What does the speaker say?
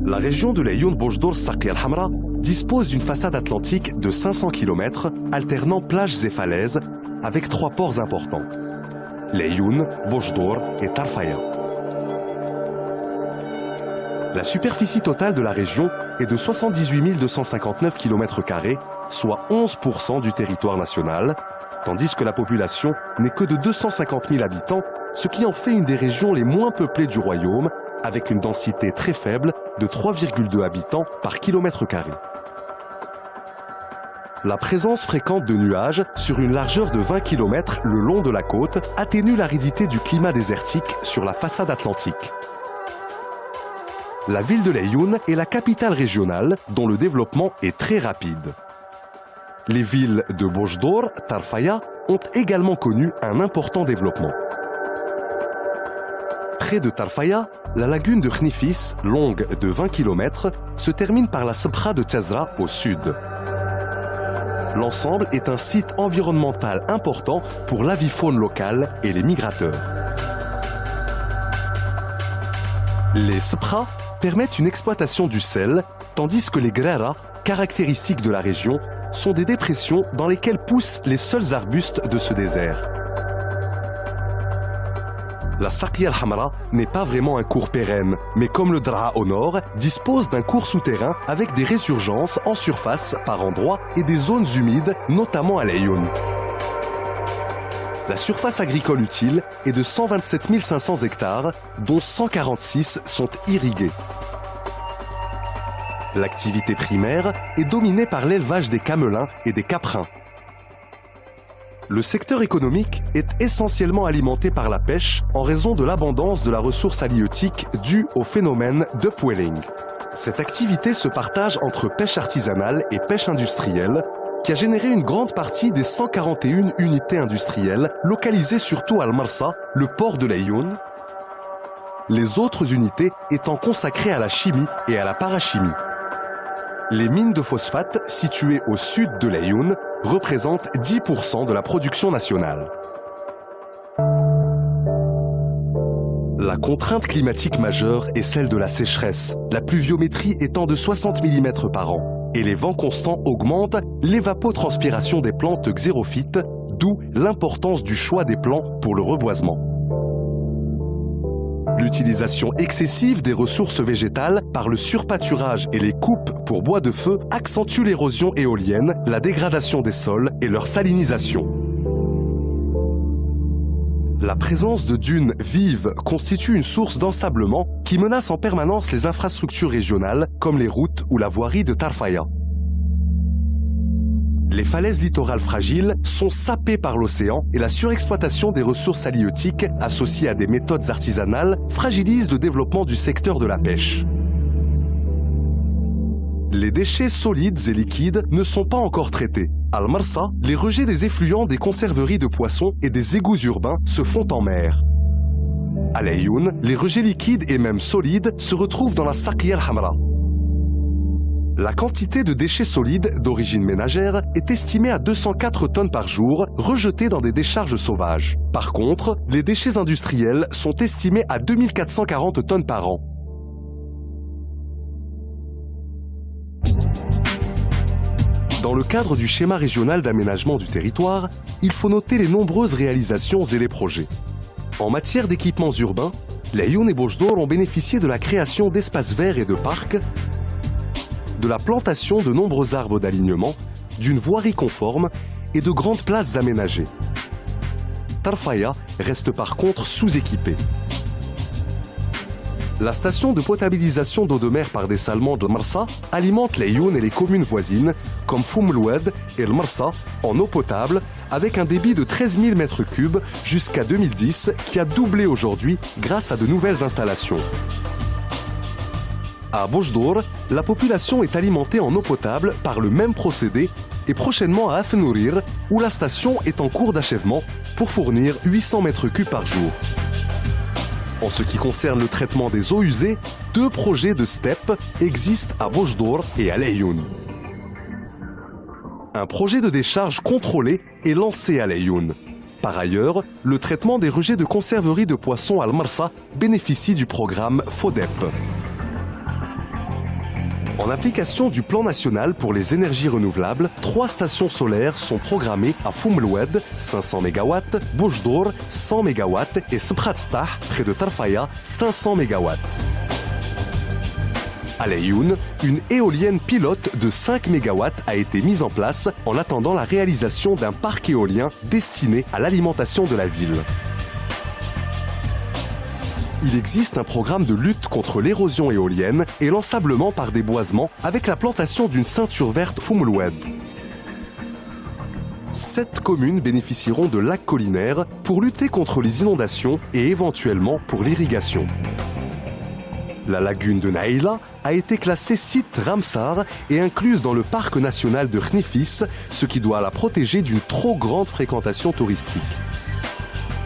La région de l'Aïoun Bojdour-Saqiya al-Hamra dispose d'une façade atlantique de 500 km alternant plages et falaises avec 3 ports importants, l'Aïoun, Bojdour et Tarfaya. La superficie totale de la région est de 78 259 km², soit 11% du territoire national, tandis que la population n'est que de 250 000 habitants, ce qui en fait une des régions les moins peuplées du royaume, avec une densité très faible de 3,2 habitants par km². La présence fréquente de nuages sur une largeur de 20 km le long de la côte atténue l'aridité du climat désertique sur la façade atlantique. La ville de l'Aïoun est la capitale régionale dont le développement est très rapide. Les villes de Bojdour, Tarfaya ont également connu un important développement. Près de Tarfaya, la lagune de Khnifis, longue de 20 km, se termine par la Sabkha de Tazra au sud. L'ensemble est un site environnemental important pour l'avifaune locale et les migrateurs. Les Sabkha permettent une exploitation du sel, tandis que les Grara, caractéristiques de la région, sont des dépressions dans lesquelles poussent les seuls arbustes de ce désert. La Saqiya al-Hamra n'est pas vraiment un cours pérenne, mais comme le Draa au nord, dispose d'un cours souterrain avec des résurgences en surface par endroits et des zones humides, notamment à l'Aïoun. La surface agricole utile est de 127 500 hectares, dont 146 sont irrigués. L'activité primaire est dominée par l'élevage des camelins et des caprins. Le secteur économique est essentiellement alimenté par la pêche en raison de l'abondance de la ressource halieutique due au phénomène d'upwelling. Cette activité se partage entre pêche artisanale et pêche industrielle, qui a généré une grande partie des 141 unités industrielles localisées surtout à Al-Marsa, le port de l'Aïoun, les autres unités étant consacrées à la chimie et à la parachimie. Les mines de phosphate situées au sud de l'Aïoun représentent 10% de la production nationale. La contrainte climatique majeure est celle de la sécheresse, la pluviométrie étant de 60 mm par an, et les vents constants augmentent l'évapotranspiration des plantes xérophytes, d'où l'importance du choix des plants pour le reboisement. L'utilisation excessive des ressources végétales par le surpâturage et les coupes pour bois de feu accentue l'érosion éolienne, la dégradation des sols et leur salinisation. La présence de dunes vives constitue une source d'ensablement qui menace en permanence les infrastructures régionales comme les routes ou la voirie de Tarfaya. Les falaises littorales fragiles sont sapées par l'océan et la surexploitation des ressources halieutiques associées à des méthodes artisanales fragilise le développement du secteur de la pêche. Les déchets solides et liquides ne sont pas encore traités. À Al-Marsa, les rejets des effluents des conserveries de poissons et des égouts urbains se font en mer. À l'Aïoun, les rejets liquides et même solides se retrouvent dans la Saqiya al-Hamra. La quantité de déchets solides d'origine ménagère est estimée à 204 tonnes par jour, rejetées dans des décharges sauvages. Par contre, les déchets industriels sont estimés à 2440 tonnes par an. Dans le cadre du schéma régional d'aménagement du territoire, il faut noter les nombreuses réalisations et les projets. En matière d'équipements urbains, l'Aïoun et Bojdour ont bénéficié de la création d'espaces verts et de parcs, de la plantation de nombreux arbres d'alignement, d'une voirie conforme et de grandes places aménagées. Tarfaya reste par contre sous-équipée. La station de potabilisation d'eau de mer par dessalement de Marsa alimente l'Aïoun et les communes voisines comme Foumloued et le Marsa en eau potable avec un débit de 13 000 m3 jusqu'à 2010 qui a doublé aujourd'hui grâce à de nouvelles installations. À Bojdour, la population est alimentée en eau potable par le même procédé et prochainement à Afnourir, où la station est en cours d'achèvement pour fournir 800 m3 par jour. En ce qui concerne le traitement des eaux usées, 2 projets de STEP existent à Bojdour et à l'Aïoun. Un projet de décharge contrôlé est lancé à l'Aïoun. Par ailleurs, le traitement des rejets de conserverie de poissons à Al-Marsa bénéficie du programme FODEP. En application du plan national pour les énergies renouvelables, 3 stations solaires sont programmées à Foumloued, 500 MW, Boujdour, 100 MW et Sbkhatstah, près de Tarfaya, 500 MW. À Layoun, une éolienne pilote de 5 MW a été mise en place en attendant la réalisation d'un parc éolien destiné à l'alimentation de la ville. Il existe un programme de lutte contre l'érosion éolienne et l'ensablement par déboisement avec la plantation d'une ceinture verte Foumloued. 7 communes bénéficieront de lacs collinaires pour lutter contre les inondations et éventuellement pour l'irrigation. La lagune de Naïla a été classée site Ramsar et incluse dans le parc national de Khnifis, ce qui doit la protéger d'une trop grande fréquentation touristique.